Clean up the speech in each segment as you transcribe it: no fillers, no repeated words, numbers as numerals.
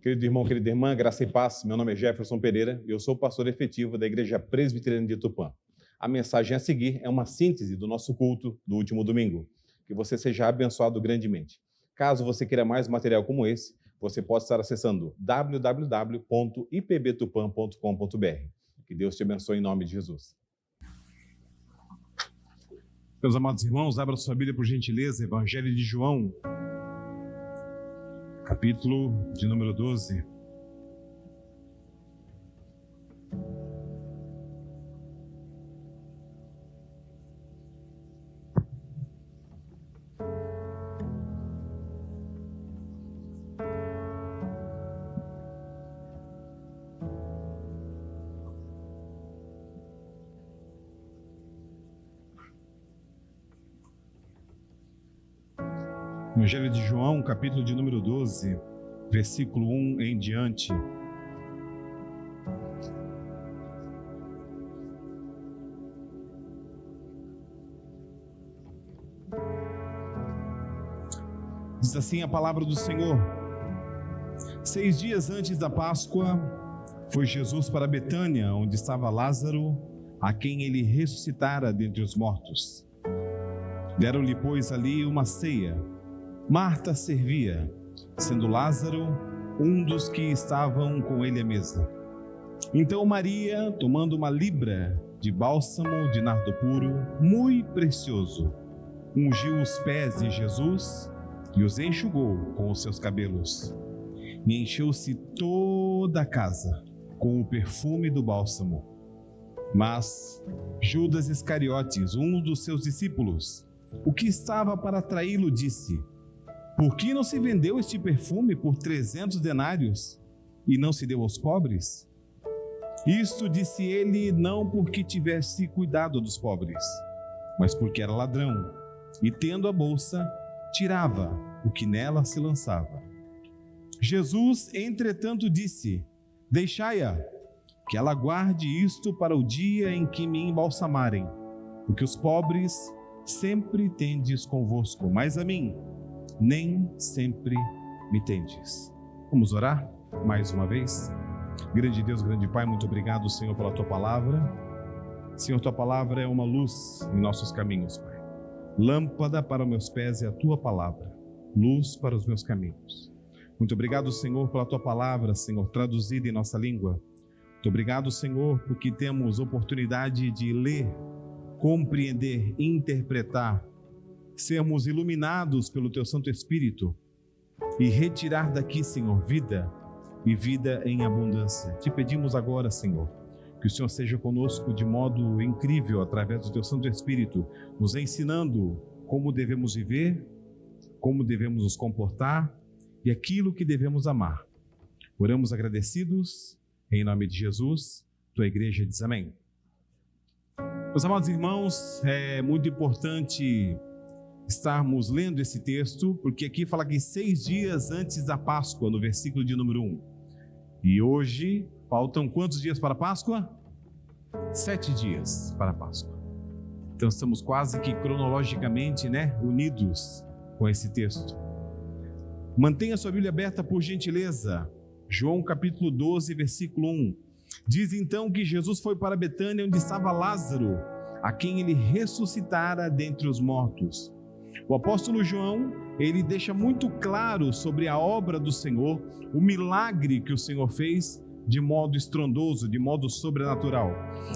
Querido irmão, querida irmã, graça e paz, meu nome é Jefferson Pereira e eu sou pastor efetivo da Igreja Presbiteriana de Tupã. A mensagem a seguir é uma síntese do nosso culto do último domingo. Que você seja abençoado grandemente. Caso você queira mais material como esse, você pode estar acessando www.ipbtupan.com.br. Que Deus te abençoe em nome de Jesus. Meus amados irmãos, abra sua Bíblia por gentileza, Evangelho de João, capítulo de número 12. Evangelho de João, capítulo de número 12, versículo 1 em diante. Diz assim a palavra do Senhor: 6 dias antes da Páscoa, foi Jesus para Betânia, onde estava Lázaro, a quem ele ressuscitara dentre os mortos. Deram-lhe, pois, ali uma ceia. Marta servia, sendo Lázaro um dos que estavam com ele à mesa. Então Maria, tomando uma libra de bálsamo de nardo puro, muito precioso, ungiu os pés de Jesus e os enxugou com os seus cabelos. E encheu-se toda a casa com o perfume do bálsamo. Mas Judas Iscariotes, um dos seus discípulos, o que estava para traí-lo, disse: por que não se vendeu este perfume por 300 denários e não se deu aos pobres? Isto disse ele não porque tivesse cuidado dos pobres, mas porque era ladrão, e tendo a bolsa, tirava o que nela se lançava. Jesus, entretanto, disse: deixai-a, que ela guarde isto para o dia em que me embalsamarem, porque os pobres sempre tendes convosco, mas a mim nem sempre me tendes. Vamos orar mais uma vez? Grande Deus, grande Pai, muito obrigado, Senhor, pela Tua palavra. Senhor, Tua palavra é uma luz em nossos caminhos, Pai. Lâmpada para os meus pés é a Tua palavra, luz para os meus caminhos. Muito obrigado, Senhor, pela Tua palavra, Senhor, traduzida em nossa língua. Muito obrigado, Senhor, porque temos oportunidade de ler, compreender, interpretar, sermos iluminados pelo Teu Santo Espírito e retirar daqui, Senhor, vida e vida em abundância. Te pedimos agora, Senhor, que o Senhor seja conosco de modo incrível através do Teu Santo Espírito, nos ensinando como devemos viver, como devemos nos comportar e aquilo que devemos amar. Oramos agradecidos, em nome de Jesus. Tua igreja diz amém. Meus amados irmãos, é muito importante estarmos lendo esse texto, porque aqui fala que 6 dias antes da Páscoa, no versículo de número 1. E hoje, faltam quantos dias para a Páscoa? 7 dias para a Páscoa. Então estamos quase que cronologicamente, unidos com esse texto. Mantenha sua Bíblia aberta, por gentileza. João capítulo 12, versículo 1. Diz então que Jesus foi para Betânia, onde estava Lázaro, a quem ele ressuscitara dentre os mortos. O apóstolo João, ele deixa muito claro sobre a obra do Senhor, o milagre que o Senhor fez de modo estrondoso, de modo sobrenatural.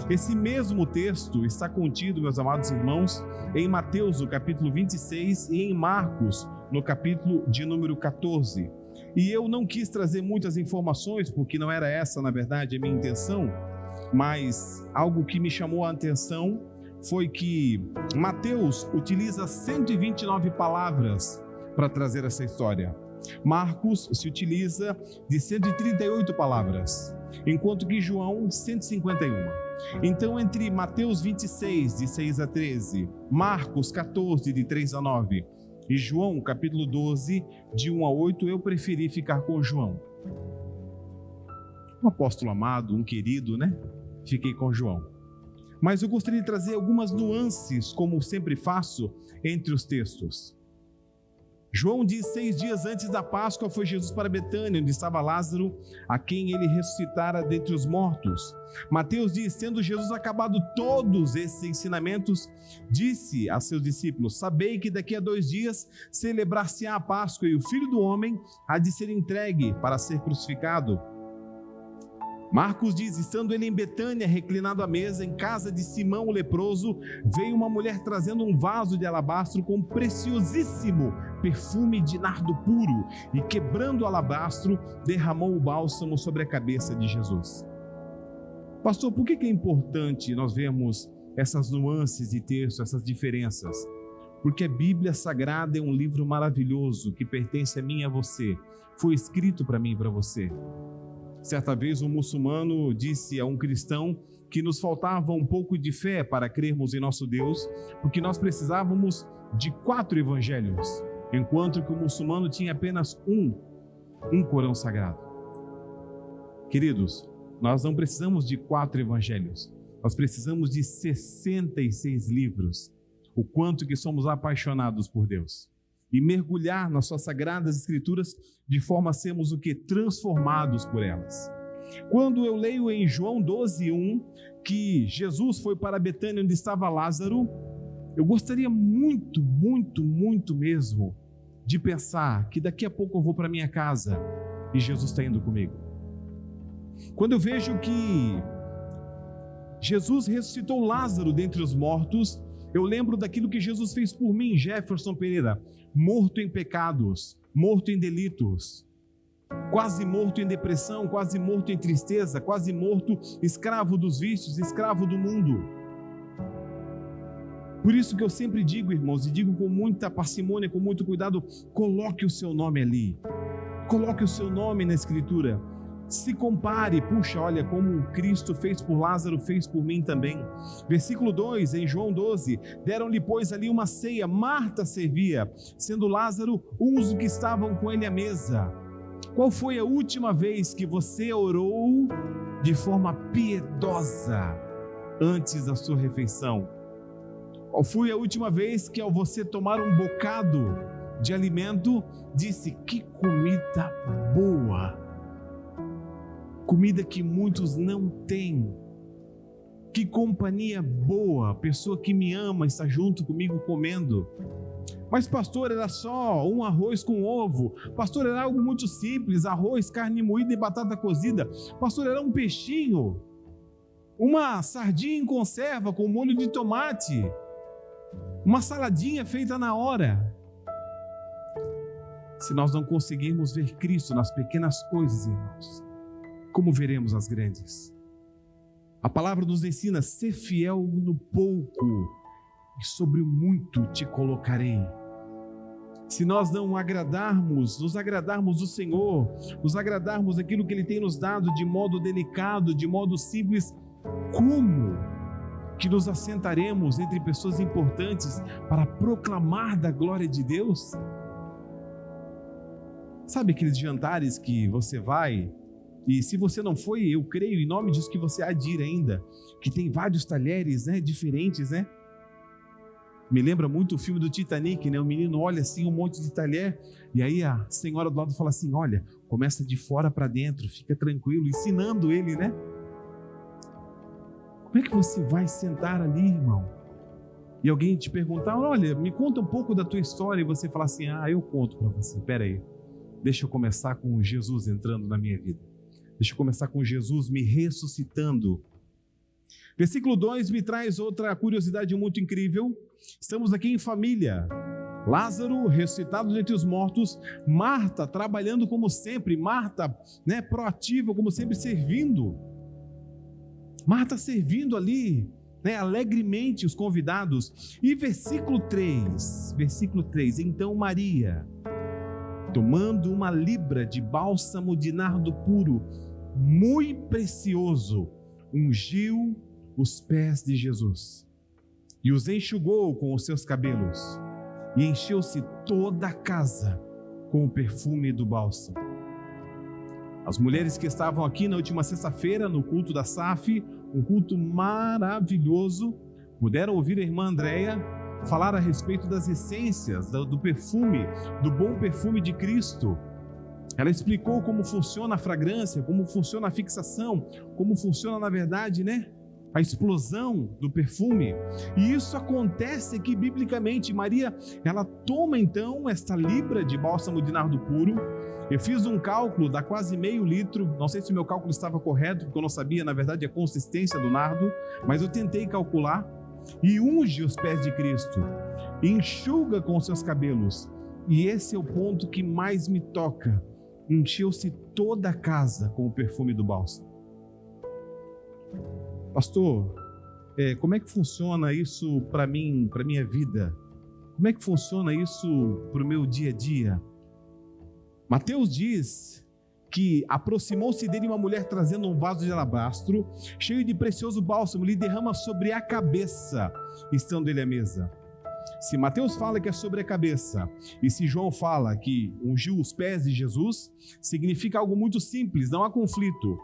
Esse mesmo texto está contido, meus amados irmãos, em Mateus, no capítulo 26, e em Marcos, no capítulo de número 14. E eu não quis trazer muitas informações, porque não era essa, na verdade, a minha intenção, mas algo que me chamou a atenção foi que Mateus utiliza 129 palavras para trazer essa história. Marcos se utiliza de 138 palavras, enquanto que João, 151. Então, entre Mateus 26, de 6 a 13, Marcos 14, de 3 a 9, e João, capítulo 12, de 1 a 8, eu preferi ficar com João. Um apóstolo amado, um querido, Fiquei com João. Mas eu gostaria de trazer algumas nuances, como sempre faço, entre os textos. João diz: 6 dias antes da Páscoa foi Jesus para Betânia, onde estava Lázaro, a quem ele ressuscitara dentre os mortos. Mateus diz: tendo Jesus acabado todos esses ensinamentos, disse a seus discípulos: sabei que daqui a 2 dias celebrar-se-á a Páscoa, e o Filho do Homem há de ser entregue para ser crucificado. Marcos diz: estando ele em Betânia, reclinado à mesa, em casa de Simão o leproso, veio uma mulher trazendo um vaso de alabastro com preciosíssimo perfume de nardo puro, e quebrando o alabastro, derramou o bálsamo sobre a cabeça de Jesus. Pastor, por que é importante nós vermos essas nuances de texto, essas diferenças? Porque a Bíblia Sagrada é um livro maravilhoso que pertence a mim e a você. Foi escrito para mim e para você. Certa vez um muçulmano disse a um cristão que nos faltava um pouco de fé para crermos em nosso Deus, porque nós precisávamos de 4 evangelhos, enquanto que o muçulmano tinha apenas um Corão Sagrado. Queridos, nós não precisamos de 4 evangelhos, nós precisamos de 66 livros, o quanto que somos apaixonados por Deus. E mergulhar nas suas sagradas escrituras de forma a sermos o que? Transformados por elas. Quando eu leio em João 12:1 que Jesus foi para Betânia onde estava Lázaro, eu gostaria muito mesmo de pensar que daqui a pouco eu vou para minha casa e Jesus está indo comigo. Quando eu vejo que Jesus ressuscitou Lázaro dentre os mortos, eu lembro daquilo que Jesus fez por mim, Jefferson Pereira, morto em pecados, morto em delitos, quase morto em depressão, quase morto em tristeza, quase morto, escravo dos vícios, escravo do mundo. Por isso que eu sempre digo, irmãos, e digo com muita parcimônia, com muito cuidado, coloque o seu nome ali, coloque o seu nome na Escritura. Se compare, puxa, olha como Cristo fez por Lázaro, fez por mim também. Versículo 2, em João 12, deram-lhe pois ali uma ceia, Marta servia, sendo Lázaro uns que estavam com ele à mesa. Qual foi a última vez que você orou de forma piedosa antes da sua refeição? Qual foi a última vez que ao você tomar um bocado de alimento, disse: que comida boa! Comida que muitos não têm. Que companhia boa, pessoa que me ama está junto comigo comendo. Mas pastor, era só um arroz com ovo. Pastor, era algo muito simples, arroz, carne moída e batata cozida. Pastor, era um peixinho, uma sardinha em conserva com molho de tomate, uma saladinha feita na hora. Se nós não conseguirmos ver Cristo nas pequenas coisas, irmãos, como veremos as grandes? A palavra nos ensina: ser fiel no pouco, e sobre o muito te colocarei. Se nós não nos agradarmos do Senhor, nos agradarmos daquilo que Ele tem nos dado de modo delicado, de modo simples, como que nos assentaremos entre pessoas importantes para proclamar da glória de Deus? Sabe aqueles jantares que você vai, e se você não foi, eu creio em nome disso que você há de ir ainda, que tem vários talheres, diferentes, Me lembra muito o filme do Titanic, O menino olha assim um monte de talher, e aí a senhora do lado fala assim: olha, começa de fora para dentro, fica tranquilo, ensinando ele, Como é que você vai sentar ali, irmão? E alguém te perguntar: olha, me conta um pouco da tua história, e você falar assim: eu conto para você, peraí, deixa eu começar com Jesus entrando na minha vida. Deixa eu começar com Jesus me ressuscitando. Versículo 2 me traz outra curiosidade muito incrível. Estamos aqui em família. Lázaro ressuscitado dentre os mortos, Marta trabalhando como sempre, Marta proativa como sempre, servindo. Marta servindo ali, alegremente os convidados. E versículo 3, então Maria, tomando uma libra de bálsamo de nardo puro, muito precioso, ungiu os pés de Jesus e os enxugou com os seus cabelos, e encheu-se toda a casa com o perfume do bálsamo. As mulheres que estavam aqui na última sexta-feira no culto da SAF, um culto maravilhoso, puderam ouvir a irmã Andréia falar a respeito das essências, do perfume, do bom perfume de Cristo. Ela explicou como funciona a fragrância, como funciona a fixação, como funciona, na verdade, a explosão do perfume. E isso acontece aqui biblicamente. Maria, ela toma então esta libra de bálsamo de nardo puro. Eu fiz um cálculo, dá quase meio litro. Não sei se o meu cálculo estava correto, porque eu não sabia, na verdade, a consistência do nardo, mas eu tentei calcular. E unge os pés de Cristo, enxuga com seus cabelos. E esse é o ponto que mais me toca. Encheu-se toda a casa com o perfume do bálsamo. Pastor, como é que funciona isso para mim, para minha vida? Como é que funciona isso para o meu dia a dia? Mateus diz que aproximou-se dele uma mulher trazendo um vaso de alabastro, cheio de precioso bálsamo, lhe derrama sobre a cabeça, estando ele à mesa. Se Mateus fala que é sobre a cabeça, e se João fala que ungiu os pés de Jesus, significa algo muito simples, não há conflito.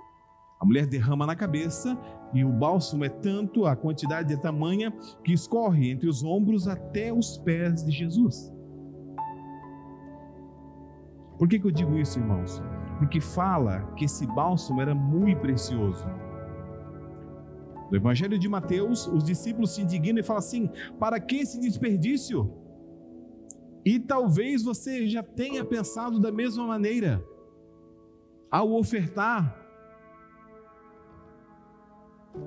A mulher derrama na cabeça e o bálsamo é tanto, a quantidade é tamanha, que escorre entre os ombros até os pés de Jesus. Por que eu digo isso, irmãos? Porque fala que esse bálsamo era muito precioso. No Evangelho de Mateus, os discípulos se indignam e falam assim: para que esse desperdício? E talvez você já tenha pensado da mesma maneira. Ao ofertar,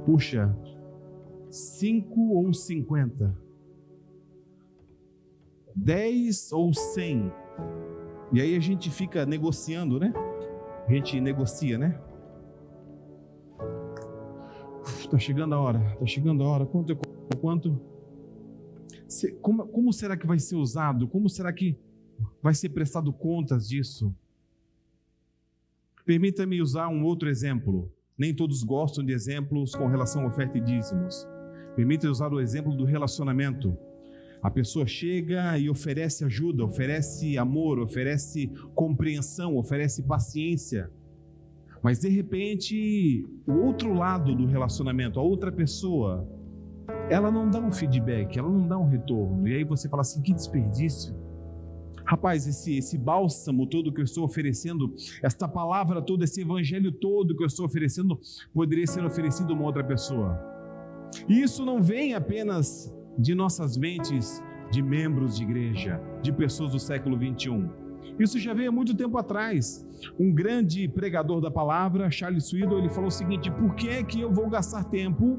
puxa, 5 ou 50, 10 ou 100, e aí a gente fica negociando, A gente negocia, Está chegando a hora, quanto? Como será que vai ser usado? Como será que vai ser prestado contas disso? Permita-me usar um outro exemplo. Nem todos gostam de exemplos com relação a oferta e dízimos. Permita-me usar o exemplo do relacionamento. A pessoa chega e oferece ajuda, oferece amor, oferece compreensão, oferece paciência. Mas de repente, o outro lado do relacionamento, a outra pessoa, ela não dá um feedback, ela não dá um retorno. E aí você fala assim: que desperdício. Rapaz, esse bálsamo todo que eu estou oferecendo, esta palavra toda, esse evangelho todo que eu estou oferecendo, poderia ser oferecido a uma outra pessoa. E isso não vem apenas de nossas mentes de membros de igreja, de pessoas do século 21. Isso já veio há muito tempo atrás. Um grande pregador da palavra, Charles Swindoll, ele falou o seguinte: por que é que eu vou gastar tempo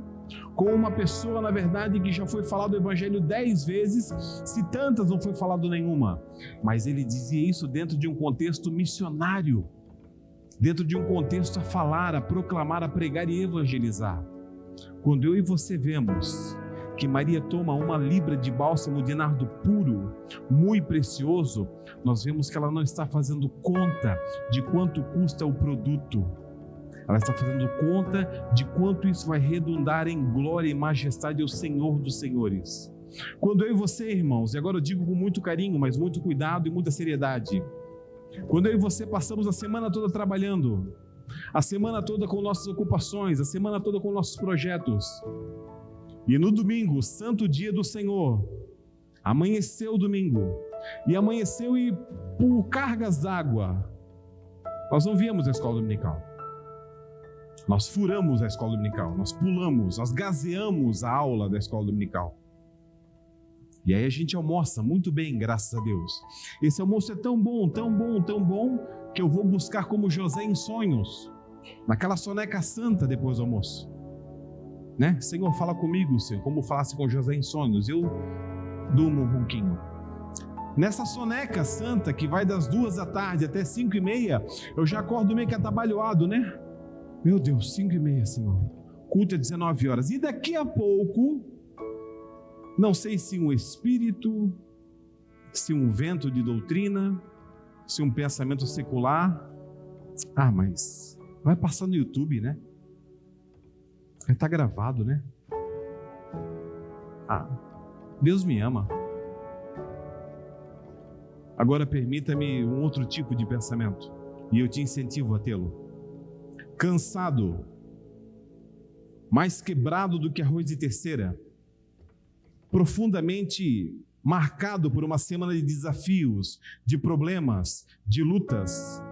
com uma pessoa, na verdade, que já foi falado o evangelho 10 vezes, se tantas não foi falado nenhuma? Mas ele dizia isso dentro de um contexto missionário, dentro de um contexto a falar, a proclamar, a pregar e evangelizar. Quando eu e você vemos que Maria toma uma libra de bálsamo de nardo puro, muito precioso, nós vemos que ela não está fazendo conta de quanto custa o produto. Ela está fazendo conta de quanto isso vai redundar em glória e majestade ao Senhor dos Senhores. Quando eu e você, irmãos, e agora eu digo com muito carinho, mas muito cuidado e muita seriedade, quando eu e você passamos a semana toda trabalhando, a semana toda com nossas ocupações, a semana toda com nossos projetos, e no domingo, santo dia do Senhor, amanheceu o domingo, e amanheceu e por cargas d'água, nós não viemos à escola dominical. Nós furamos a escola dominical, nós pulamos, nós gazeamos a aula da escola dominical. E aí a gente almoça muito bem, graças a Deus. Esse almoço é tão bom, tão bom, tão bom, que eu vou buscar como José em sonhos, naquela soneca santa depois do almoço. Senhor, fala comigo, Senhor, como falasse com José em sonhos. Eu durmo um ronquinho. Nessa soneca santa, que vai das 2 da tarde até 5:30, eu já acordo meio que atabalhoado, Meu Deus, 5:30, Senhor. Culto é 19 horas. E daqui a pouco, não sei se um espírito, se um vento de doutrina, se um pensamento secular. Mas vai passar no YouTube, Vai estar gravado, Deus me ama. Agora permita-me um outro tipo de pensamento, e eu te incentivo a tê-lo. Cansado, mais quebrado do que arroz de terceira, profundamente marcado por uma semana de desafios, de problemas, de lutas.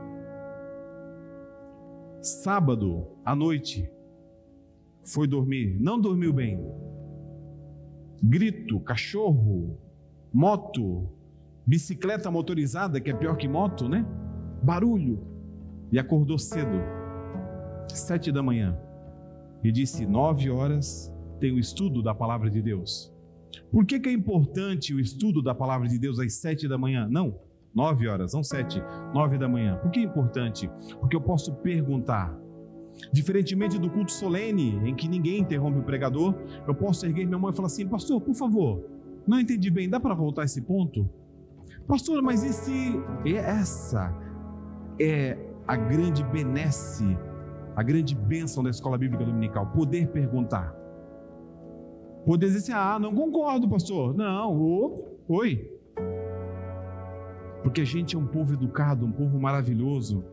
Sábado à noite, foi dormir, não dormiu bem. Grito, cachorro, moto, bicicleta motorizada, que é pior que moto, né? Barulho. E acordou cedo, 7 da manhã, e disse: 9 horas tem o estudo da palavra de Deus. Por que é importante o estudo da palavra de Deus às 7 da manhã? Não, 9 horas, não 7, 9 da manhã. Por que é importante? Porque eu posso perguntar. Diferentemente do culto solene, em que ninguém interrompe o pregador, eu posso erguer minha mão e falar assim: pastor, por favor, não entendi bem, dá para voltar esse ponto? Pastor, mas e se... Essa é a grande benesse, a grande bênção da escola bíblica dominical, poder perguntar. Poder dizer assim: não concordo, pastor. Não, oi. Porque a gente é um povo educado, um povo maravilhoso.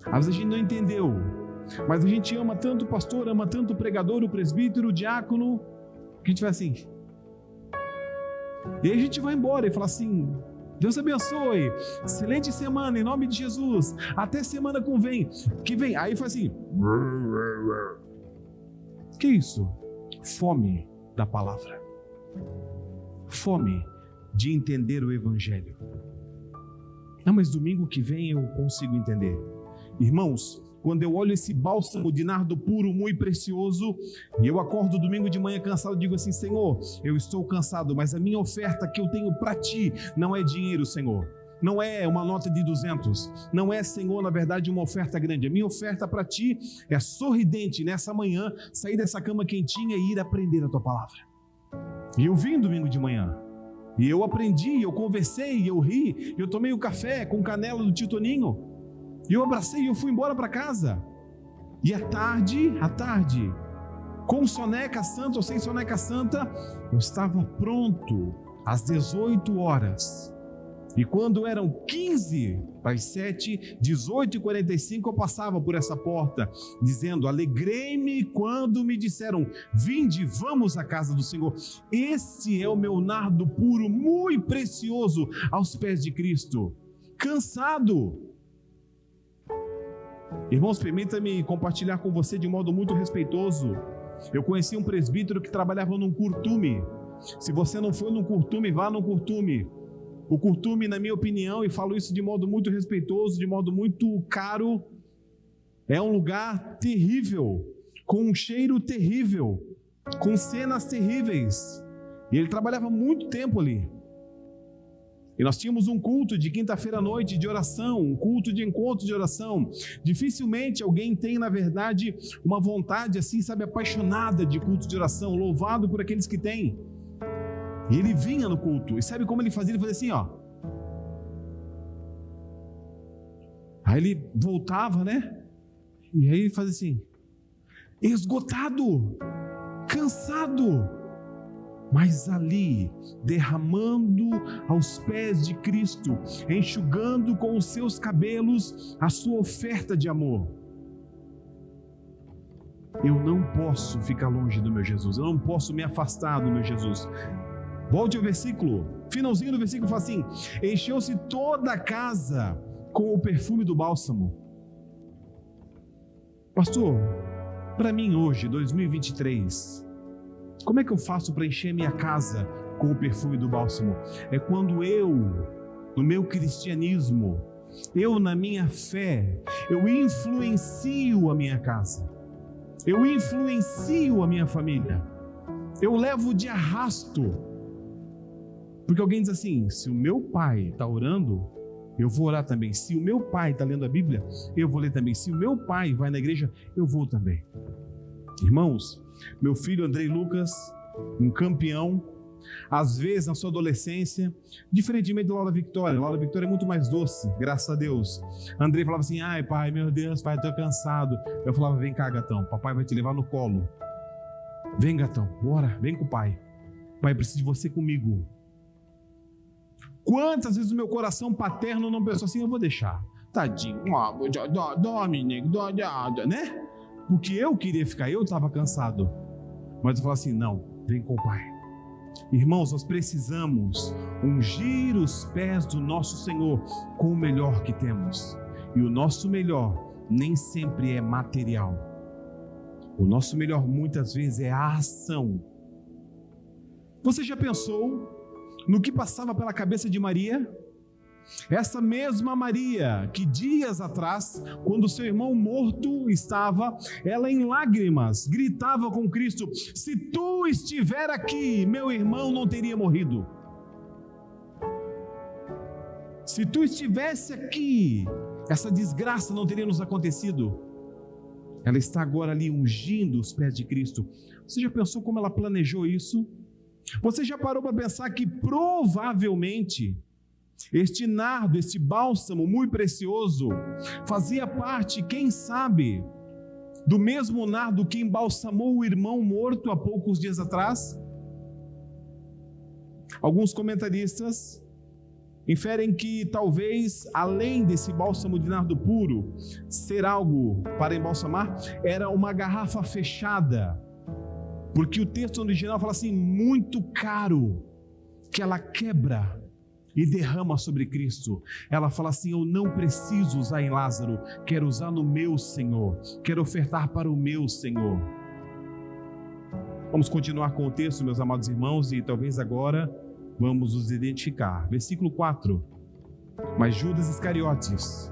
Às vezes a gente não entendeu, mas a gente ama tanto o pastor, ama tanto o pregador, o presbítero, o diácono, que a gente vai assim. E aí a gente vai embora e fala assim: Deus abençoe, excelente semana em nome de Jesus, até semana que vem. Aí faz assim. Que isso? Fome da palavra, fome de entender o evangelho. Não, mas domingo que vem eu consigo entender. Irmãos, quando eu olho esse bálsamo de nardo puro, muito precioso, e eu acordo domingo de manhã cansado, digo assim: Senhor, eu estou cansado, mas a minha oferta que eu tenho para Ti não é dinheiro, Senhor. Não é uma nota de 200, não é, Senhor, na verdade uma oferta grande. A minha oferta para Ti é sorridente nessa manhã, sair dessa cama quentinha e ir aprender a Tua palavra. E eu vim domingo de manhã, e eu aprendi, eu conversei, eu ri, eu tomei o café com canela do tio Toninho, e eu abracei e eu fui embora para casa. E à tarde, com soneca santa ou sem soneca santa, eu estava pronto às 18 horas. E quando eram 15 para as 7, 18h45, eu passava por essa porta, dizendo: alegrei-me quando me disseram: vinde, vamos à casa do Senhor. Esse é o meu nardo puro, muito precioso, aos pés de Cristo. Cansado. Irmãos, permita-me compartilhar com você de modo muito respeitoso. Eu conheci um presbítero que trabalhava num curtume. Se você não foi num curtume, vá num curtume. O curtume, na minha opinião, e falo isso de modo muito respeitoso, de modo muito caro, é um lugar terrível, com um cheiro terrível, com cenas terríveis. E ele trabalhava muito tempo ali. E nós tínhamos um culto de quinta-feira à noite de oração, um culto de encontro de oração. Dificilmente alguém tem, na verdade, uma vontade assim, sabe, apaixonada de culto de oração, louvado por aqueles que têm. E ele vinha no culto, e sabe como ele fazia? Ele fazia assim, ó. Aí ele voltava, né? E aí ele fazia assim, esgotado, cansado, mas ali, derramando aos pés de Cristo, enxugando com os seus cabelos a sua oferta de amor. Eu não posso ficar longe do meu Jesus, eu não posso me afastar do meu Jesus. Volte ao versículo, finalzinho do versículo fala assim: encheu-se toda a casa com o perfume do bálsamo. Pastor, para mim hoje, 2023, como é que eu faço para encher minha casa com o perfume do bálsamo? É quando eu, no meu cristianismo, eu na minha fé, eu influencio a minha casa, eu influencio a minha família, eu levo de arrasto. Porque alguém diz assim: se o meu pai está orando, eu vou orar também. Se o meu pai está lendo a Bíblia, eu vou ler também. Se o meu pai vai na igreja, eu vou também. Irmãos, meu filho Andrei Lucas, um campeão, às vezes na sua adolescência, diferentemente da Laura Victoria. Laura Victoria é muito mais doce, graças a Deus. Andrei falava assim: ai pai, meu Deus, pai, estou cansado. Eu falava: vem cá, gatão, papai vai te levar no colo. Vem, gatão, bora, vem com o pai. Pai, preciso de você comigo. Quantas vezes o meu coração paterno não pensou assim: eu vou deixar, tadinho, menino, né? Porque eu queria ficar, eu estava cansado. Mas eu falava assim: não, vem com o pai. Irmãos, nós precisamos ungir os pés do nosso Senhor com o melhor que temos. E o nosso melhor nem sempre é material. O nosso melhor muitas vezes é a ação. Você já pensou no que passava pela cabeça de Maria? Essa mesma Maria que dias atrás, quando seu irmão morto estava, ela em lágrimas gritava com Cristo: se tu estiver aqui, meu irmão não teria morrido. Se tu estivesse aqui, essa desgraça não teria nos acontecido. Ela está agora ali ungindo os pés de Cristo. Você já pensou como ela planejou isso? Você já parou para pensar que provavelmente este nardo, este bálsamo muito precioso, fazia parte, quem sabe, do mesmo nardo que embalsamou o irmão morto há poucos dias atrás? Alguns comentaristas inferem que talvez, além desse bálsamo de nardo puro ser algo para embalsamar, era uma garrafa fechada, porque o texto original fala assim, muito caro, que ela quebra e derrama sobre Cristo. Ela fala assim, eu não preciso usar em Lázaro, quero usar no meu Senhor, quero ofertar para o meu Senhor. Vamos continuar com o texto, meus amados irmãos, e talvez agora vamos nos identificar. Versículo 4. Mas Judas Iscariotes,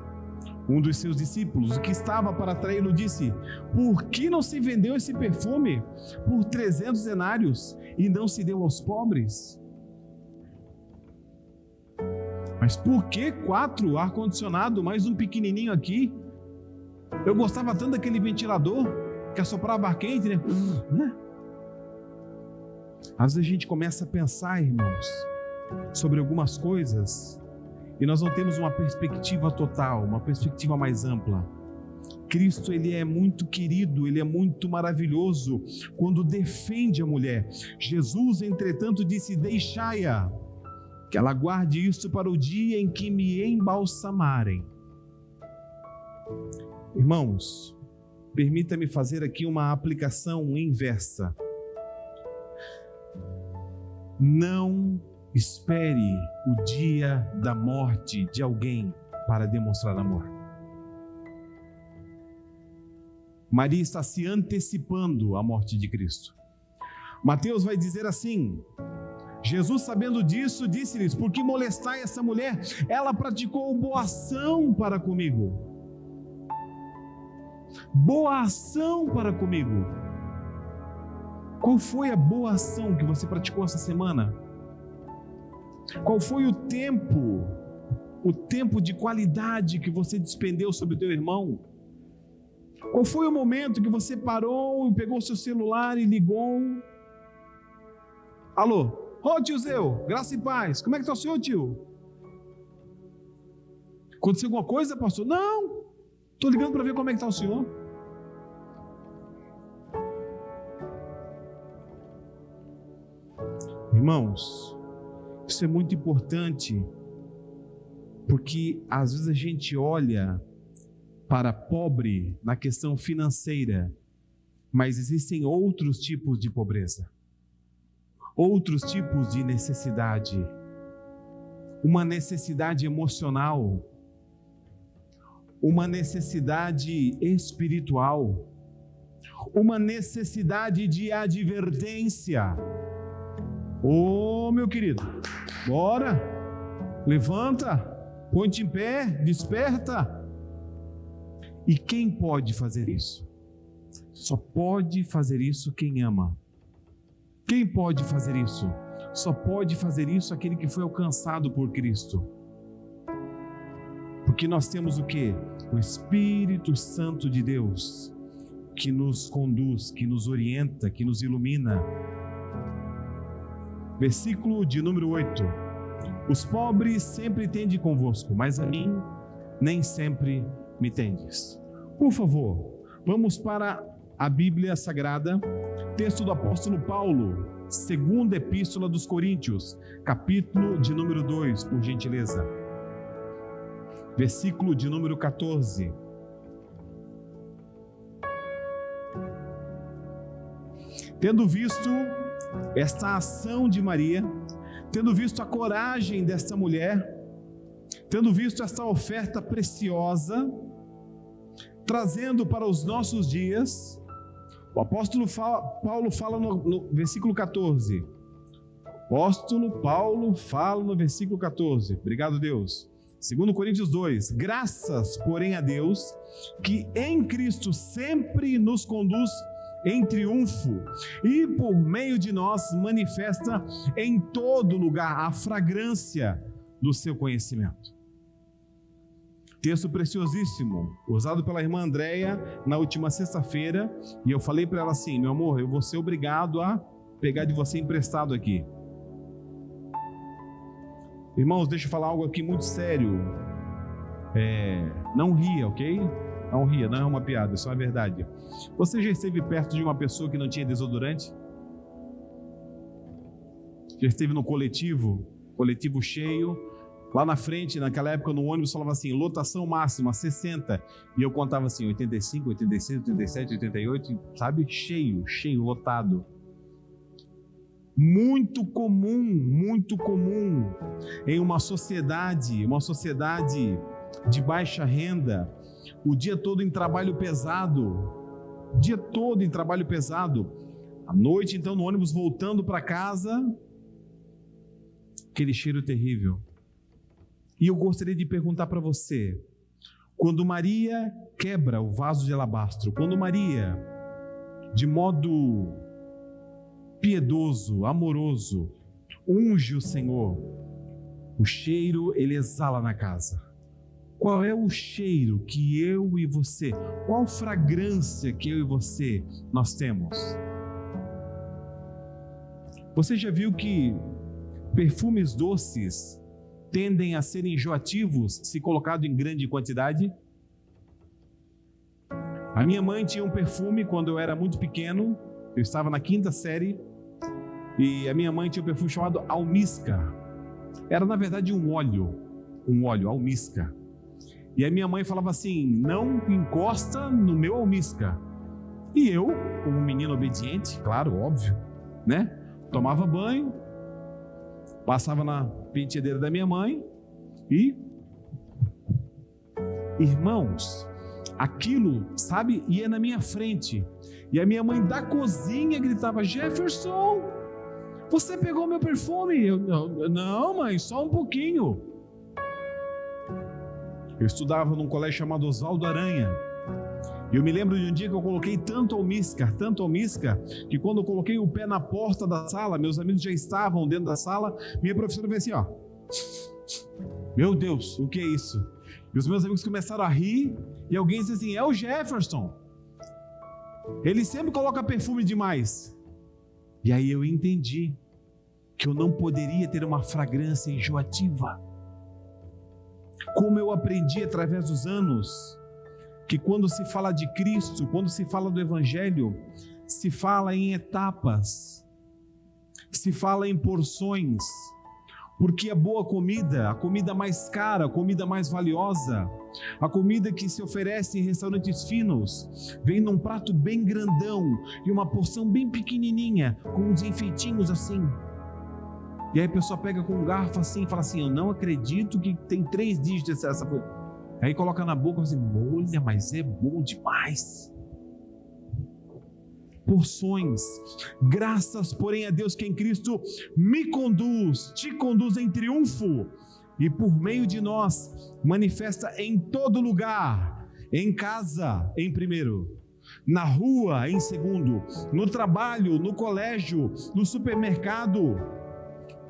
um dos seus discípulos, que estava para traí-lo, disse: por que não se vendeu esse perfume por 300 denários e não se deu aos pobres? Mas por que 4 ar-condicionado, mais um pequenininho aqui? Eu gostava tanto daquele ventilador que assoprava ar quente, né? Às vezes a gente começa a pensar, irmãos, sobre algumas coisas e nós não temos uma perspectiva total, uma perspectiva mais ampla. Cristo, ele é muito querido, ele é muito maravilhoso quando defende a mulher. Jesus, entretanto, disse: deixai-a, que ela guarde isso para o dia em que me embalsamarem. Irmãos, permita-me fazer aqui uma aplicação inversa. Não espere o dia da morte de alguém para demonstrar amor. Maria está se antecipando à morte de Cristo. Mateus vai dizer assim: Jesus, sabendo disso, disse-lhes: por que molestai essa mulher? Ela praticou boa ação para comigo. Boa ação para comigo. Qual foi a boa ação que você praticou essa semana? Qual foi o tempo de qualidade que você despendeu sobre o teu irmão? Qual foi o momento que você parou e pegou seu celular e ligou? Alô? Ô tio Zeu, graça e paz, como é que está o senhor, tio? Aconteceu alguma coisa, pastor? Não, estou ligando para ver como é que está o senhor. Irmãos, isso é muito importante, porque às vezes a gente olha para pobre na questão financeira, mas existem outros tipos de pobreza, outros tipos de necessidade, uma necessidade emocional, uma necessidade espiritual, uma necessidade de advertência. Ô, meu querido, bora, levanta, põe-te em pé, desperta. E quem pode fazer isso? Só pode fazer isso quem ama. Quem pode fazer isso? Só pode fazer isso aquele que foi alcançado por Cristo. Porque nós temos o quê? O Espírito Santo de Deus, que nos conduz, que nos orienta, que nos ilumina. Versículo de número 8. Os pobres sempre tende convosco, mas a mim nem sempre me tendes. Por favor, vamos para a Bíblia Sagrada, texto do apóstolo Paulo, segunda epístola dos Coríntios, capítulo de número 2, por gentileza. Versículo de número 14. Tendo visto esta ação de Maria, tendo visto a coragem desta mulher, tendo visto esta oferta preciosa, trazendo para os nossos dias, o apóstolo Paulo fala no versículo 14. O apóstolo Paulo fala no versículo 14. Obrigado, Deus. 2 Coríntios 2. Graças, porém, a Deus, que em Cristo sempre nos conduz em triunfo e por meio de nós manifesta em todo lugar a fragrância do seu conhecimento. Texto preciosíssimo, usado pela irmã Andréia na última sexta-feira, e eu falei para ela assim: meu amor, eu vou ser obrigado a pegar de você emprestado aqui. Irmãos, deixa eu falar algo aqui muito sério. Não ria, ok? Não ria, não é uma piada, isso é uma verdade. Você já esteve perto de uma pessoa que não tinha desodorante? Já esteve no coletivo cheio, lá na frente, naquela época no ônibus falava assim, lotação máxima 60, e eu contava assim, 85, 86, 87, 88, sabe? Cheio, lotado. Muito comum em uma sociedade de baixa renda, o dia todo em trabalho pesado, à noite então no ônibus voltando para casa, aquele cheiro terrível. E eu gostaria de perguntar para você, quando Maria quebra o vaso de alabastro, quando Maria, de modo piedoso, amoroso, unge o Senhor, o cheiro ele exala na casa. Qual é o cheiro que eu e você, qual fragrância que eu e você nós temos? Você já viu que perfumes doces tendem a ser enjoativos se colocado em grande quantidade? A minha mãe tinha um perfume quando eu era muito pequeno, eu estava na 5ª série, e a minha mãe tinha um perfume chamado almíscar. Era na verdade um óleo, almíscar. E a minha mãe falava assim, não encosta no meu almíscar. E eu, como um menino obediente, claro, óbvio, né? Tomava banho, passava na penteadeira da minha mãe e... Irmãos, aquilo, sabe, ia na minha frente. E a minha mãe da cozinha gritava, Jefferson, você pegou meu perfume? Não, mãe, só um pouquinho. Eu estudava num colégio chamado Oswaldo Aranha. E eu me lembro de um dia que eu coloquei tanto almíscar, que quando eu coloquei o pé na porta da sala, meus amigos já estavam dentro da sala, minha professora veio assim, ó. Meu Deus, o que é isso? E os meus amigos começaram a rir, e alguém disse assim, é o Jefferson. Ele sempre coloca perfume demais. E aí eu entendi que eu não poderia ter uma fragrância enjoativa. Como eu aprendi através dos anos, que quando se fala de Cristo, quando se fala do Evangelho, se fala em etapas, se fala em porções, porque a boa comida, a comida mais cara, a comida mais valiosa, a comida que se oferece em restaurantes finos, vem num prato bem grandão e uma porção bem pequenininha, com uns enfeitinhos assim. E aí a pessoa pega com um garfo assim e fala assim, eu não acredito que tem 3 dígitos essa coisa. Aí coloca na boca e fala assim, olha, mas é bom demais. Porções, graças porém a Deus que em Cristo me conduz, te conduz em triunfo e por meio de nós manifesta em todo lugar, em casa em primeiro, na rua em segundo, no trabalho, no colégio, no supermercado,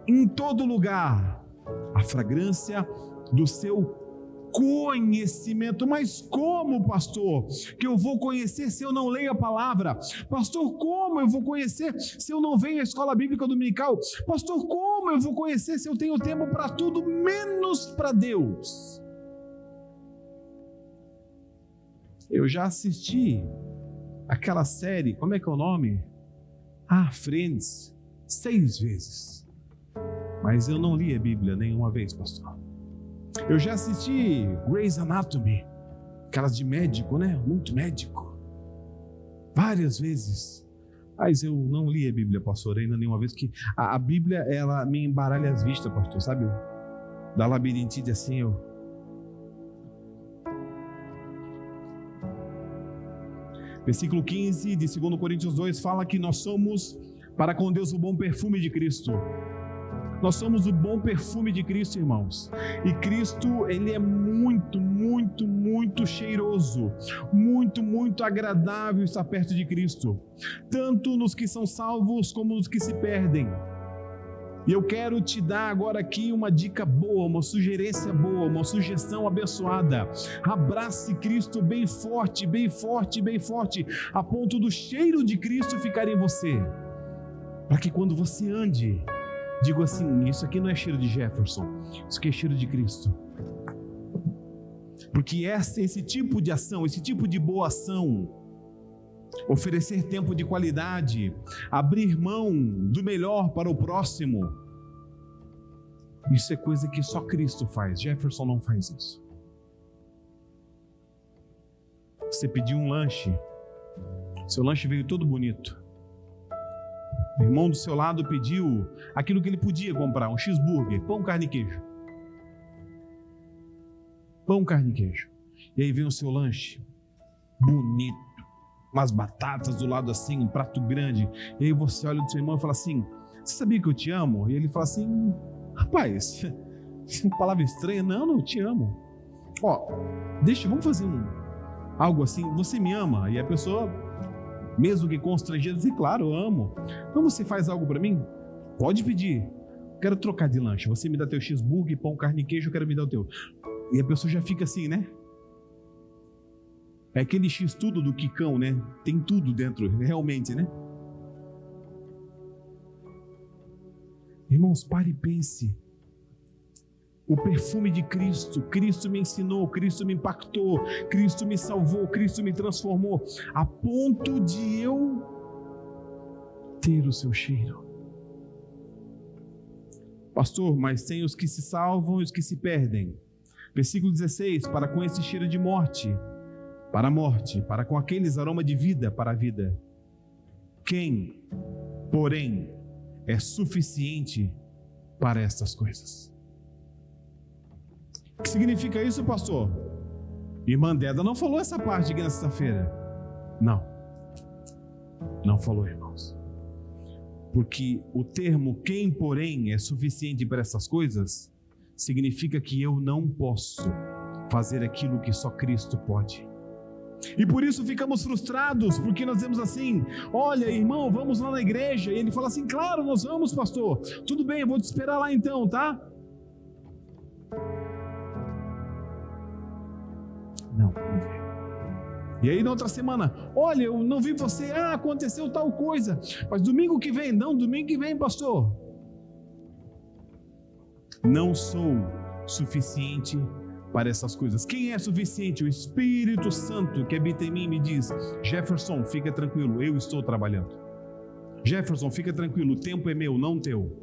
em todo lugar, a fragrância do seu conhecimento. Mas como, pastor, que eu vou conhecer se eu não leio a palavra? Pastor, como eu vou conhecer se eu não venho à escola bíblica dominical? Pastor, como eu vou conhecer se eu tenho tempo para tudo menos para Deus? Eu já assisti aquela série, como é que é o nome? Friends, 6 vezes. Mas eu não li a Bíblia nenhuma vez, pastor. Eu já assisti Grey's Anatomy, aquelas de médico, né? Muito médico. Várias vezes. Mas eu não li a Bíblia, pastor, ainda nenhuma vez, que a Bíblia, ela me embaralha as vistas, pastor, sabe? Da labirintite assim, Versículo 15 de 2 Coríntios 2 fala que nós somos, para com Deus, o bom perfume de Cristo. Nós somos o bom perfume de Cristo, irmãos. E Cristo, Ele é muito, muito, muito cheiroso. Muito, muito agradável estar perto de Cristo. Tanto nos que são salvos, como nos que se perdem. E eu quero te dar agora aqui uma dica boa, uma sugerência boa, uma sugestão abençoada. Abrace Cristo bem forte, bem forte, bem forte, a ponto do cheiro de Cristo ficar em você. Para que quando você ande, digo assim, isso aqui não é cheiro de Jefferson, isso aqui é cheiro de Cristo. Porque esse tipo de ação, esse tipo de boa ação, oferecer tempo de qualidade, abrir mão do melhor para o próximo, isso é coisa que só Cristo faz. Jefferson não faz isso. Você pediu um lanche, seu lanche veio todo bonito. O irmão do seu lado pediu aquilo que ele podia comprar, um cheeseburger, pão, carne e queijo. Pão, carne e queijo. E aí vem o seu lanche, bonito, umas batatas do lado assim, um prato grande. E aí você olha do seu irmão e fala assim, você sabia que eu te amo? E ele fala assim, rapaz, uma palavra estranha, não, eu te amo. Vamos fazer algo assim, você me ama? E a pessoa, mesmo que constrangida, diz, claro, eu amo. Então você faz algo para mim? Pode pedir. Quero trocar de lanche. Você me dá teu cheeseburger, pão, carne e queijo, eu quero me dar o teu. E a pessoa já fica assim, né? É aquele X tudo do Kikão, né? Tem tudo dentro, realmente, né? Irmãos, pare e pense. O perfume de Cristo, Cristo me ensinou, Cristo me impactou, Cristo me salvou, Cristo me transformou, a ponto de eu ter o seu cheiro. Pastor, mas tem os que se salvam e os que se perdem. Versículo 16, para com esse cheiro de morte, para a morte, para com aqueles aroma de vida, para a vida. Quem, porém, é suficiente para estas coisas? O que significa isso, pastor? Irmã Deda não falou essa parte aqui na sexta-feira. Não falou, irmãos. Porque o termo quem, porém, é suficiente para essas coisas, significa que eu não posso fazer aquilo que só Cristo pode. E por isso ficamos frustrados, porque nós dizemos assim, olha irmão, vamos lá na igreja. E ele fala assim, claro, nós vamos, pastor. Tudo bem, eu vou te esperar lá então, tá? Não vem. E aí na outra semana, olha, eu não vi você, aconteceu tal coisa, mas domingo que vem, pastor. Não sou suficiente para essas coisas. Quem é suficiente? O Espírito Santo que habita em mim me diz, Jefferson, fica tranquilo, eu estou trabalhando. Jefferson, fica tranquilo, o tempo é meu, não teu.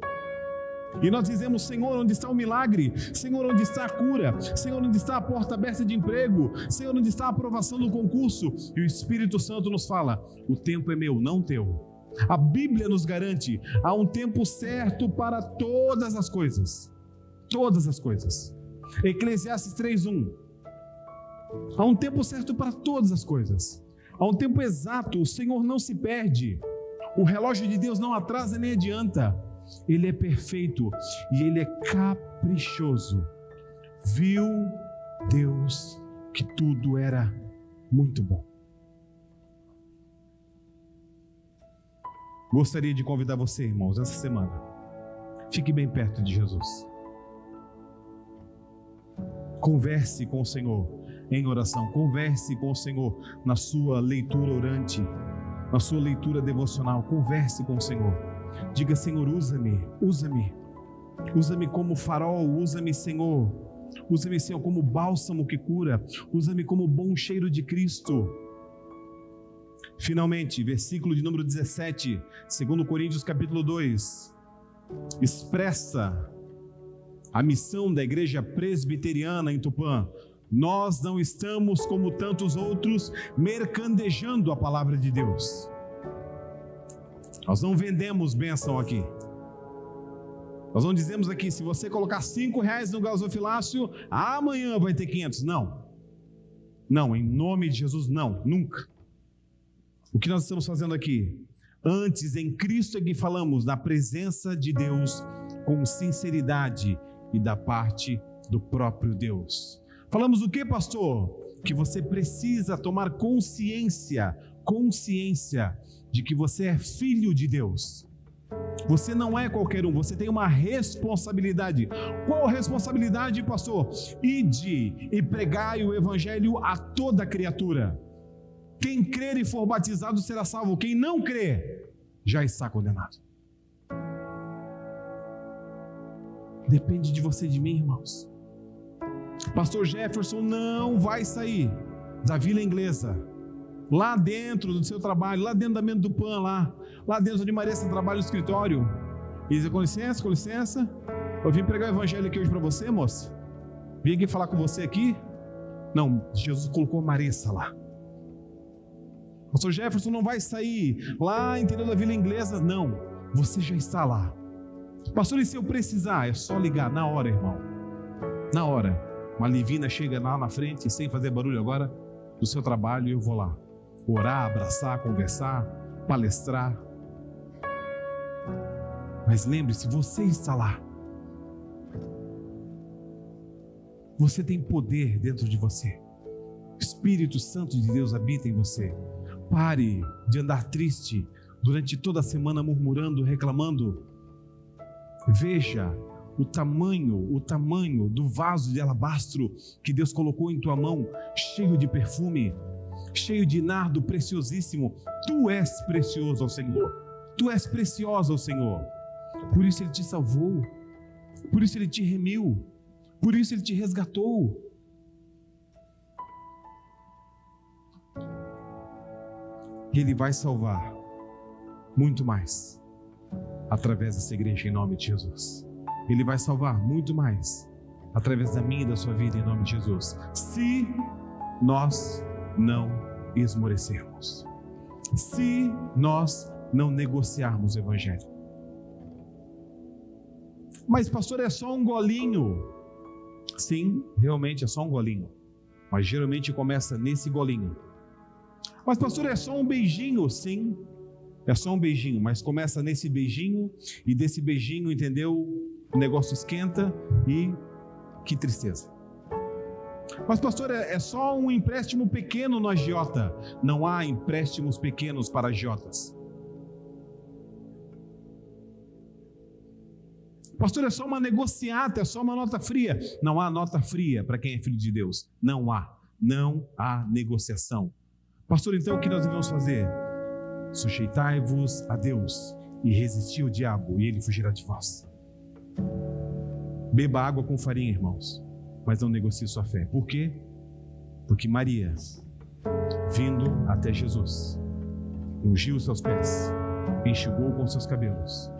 E nós dizemos, Senhor, onde está o milagre? Senhor, onde está a cura? Senhor, onde está a porta aberta de emprego? Senhor, onde está a aprovação do concurso? E o Espírito Santo nos fala, o tempo é meu, não teu. A Bíblia nos garante, há um tempo certo para todas as coisas. Todas as coisas. Eclesiastes 3:1. Há um tempo certo para todas as coisas. Há um tempo exato, o Senhor não se perde. O relógio de Deus não atrasa nem adianta. Ele é perfeito e Ele é caprichoso. Viu Deus que tudo era muito bom. Gostaria de convidar você, irmãos, essa semana. Fique bem perto de Jesus. Converse com o Senhor em oração. Converse com o Senhor na sua leitura orante, na sua leitura devocional. Converse com o Senhor. Diga, Senhor, usa-me, usa-me. Usa-me como farol, usa-me, Senhor. Usa-me, Senhor, como bálsamo que cura. Usa-me como bom cheiro de Cristo. Finalmente, versículo de número 17, 2 Coríntios capítulo 2, expressa a missão da igreja presbiteriana em Tupã. Nós não estamos como tantos outros mercadejando a palavra de Deus. Nós não vendemos bênção aqui. Nós não dizemos aqui, se você colocar R$5 no gasofilácio, amanhã vai ter 500. Não. Não, em nome de Jesus, não, nunca. O que nós estamos fazendo aqui? Antes, em Cristo é que falamos na presença de Deus com sinceridade e da parte do próprio Deus. Falamos o que, pastor? Que você precisa tomar consciência de que você é filho de Deus. Você não é qualquer um, você tem uma responsabilidade. Qual a responsabilidade, pastor? Ide e pregai o evangelho a toda criatura. Quem crer e for batizado será salvo. Quem não crer já está condenado. Depende de você e de mim, irmãos. Pastor Jefferson não vai sair da Vila Inglesa, lá dentro do seu trabalho, lá dentro da mente do PAN, lá dentro de Maria, você trabalha no escritório, e diz, com licença, eu vim pregar o evangelho aqui hoje para você, moça. Vim aqui falar com você aqui. Não, Jesus colocou Marissa lá. Pastor Jefferson não vai sair lá no interior da Vila Inglesa. Não, você já está lá. Pastor, e se eu precisar? É só ligar na hora, irmão. Na hora. Uma livina chega lá na frente, sem fazer barulho agora, do seu trabalho, e eu vou lá. Orar, abraçar, conversar, palestrar. Mas lembre-se, você está lá. Você tem poder dentro de você. O Espírito Santo de Deus habita em você. Pare de andar triste durante toda a semana, murmurando, reclamando. Veja o tamanho do vaso de alabastro que Deus colocou em tua mão, cheio de perfume, cheio de nardo preciosíssimo. Tu és precioso ao Senhor. Tu és preciosa ao Senhor. Por isso Ele te salvou. Por isso Ele te remiu. Por isso Ele te resgatou. Ele vai salvar muito mais através dessa igreja em nome de Jesus. Ele vai salvar muito mais através da minha e da sua vida em nome de Jesus, se nós não esmorecermos, se nós não negociarmos o evangelho. Mas pastor, é só um golinho. Sim, realmente é só um golinho, mas geralmente começa nesse golinho. Mas pastor, é só um beijinho? Sim, é só um beijinho, mas começa nesse beijinho, e desse beijinho, entendeu? O negócio esquenta e que tristeza. Mas pastor, é só um empréstimo pequeno no agiota. Não há empréstimos pequenos para agiotas. Pastor, é só uma negociata, é só uma nota fria. Não há nota fria para quem é filho de Deus. Não há negociação. Pastor, então o que nós devemos fazer? Sujeitai-vos a Deus e resisti ao diabo, e ele fugirá de vós. Beba água com farinha, irmãos, mas não negocie sua fé. Por quê? Porque Maria, vindo até Jesus, ungiu os seus pés, enxugou com seus cabelos,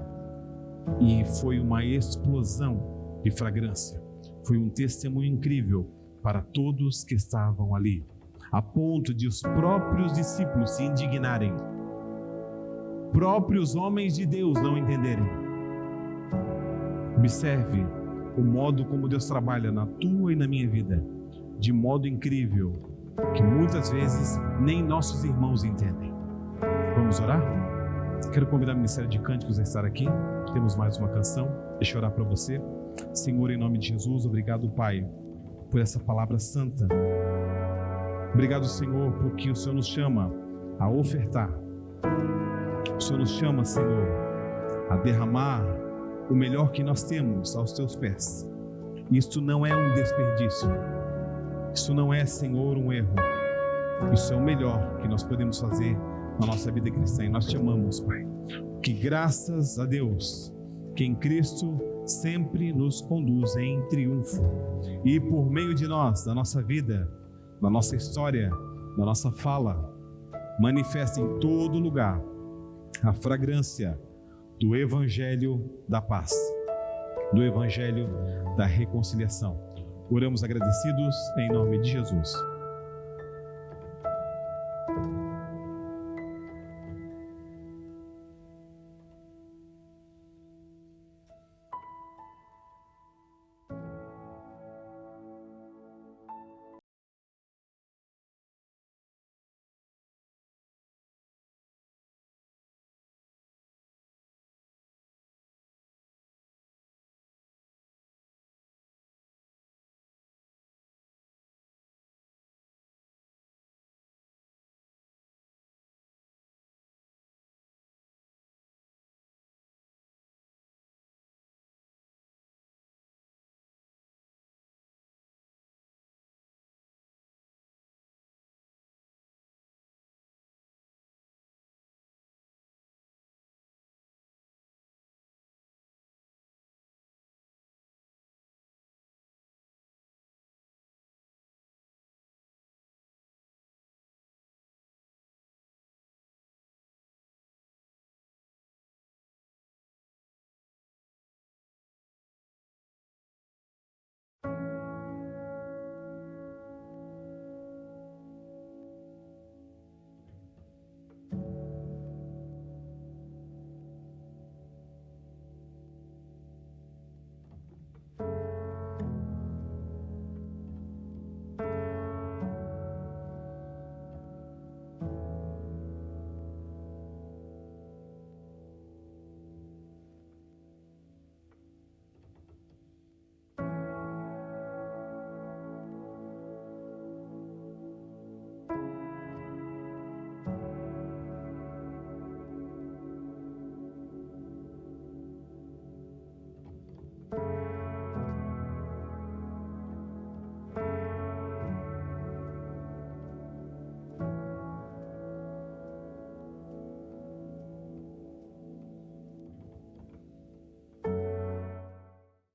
e foi uma explosão de fragrância. Foi um testemunho incrível para todos que estavam ali, a ponto de os próprios discípulos se indignarem, próprios homens de Deus não entenderem. Observe o modo como Deus trabalha na tua e na minha vida, de modo incrível, que muitas vezes nem nossos irmãos entendem. Vamos orar? Quero convidar o Ministério de Cânticos a estar aqui. Temos mais uma canção. Deixa eu orar para você. Senhor, em nome de Jesus, obrigado, Pai, por essa palavra santa. Obrigado, Senhor, porque o Senhor nos chama a ofertar. O Senhor nos chama, Senhor, a derramar o melhor que nós temos aos teus pés. Isto não é um desperdício. Isso não é, Senhor, um erro. Isso é o melhor que nós podemos fazer na nossa vida cristã. E nós te amamos, Pai. Que graças a Deus, que em Cristo sempre nos conduz em triunfo. E por meio de nós, da nossa vida, da nossa história, da nossa fala, manifesta em todo lugar a fragrância do Evangelho da paz, do Evangelho da reconciliação. Oramos agradecidos em nome de Jesus.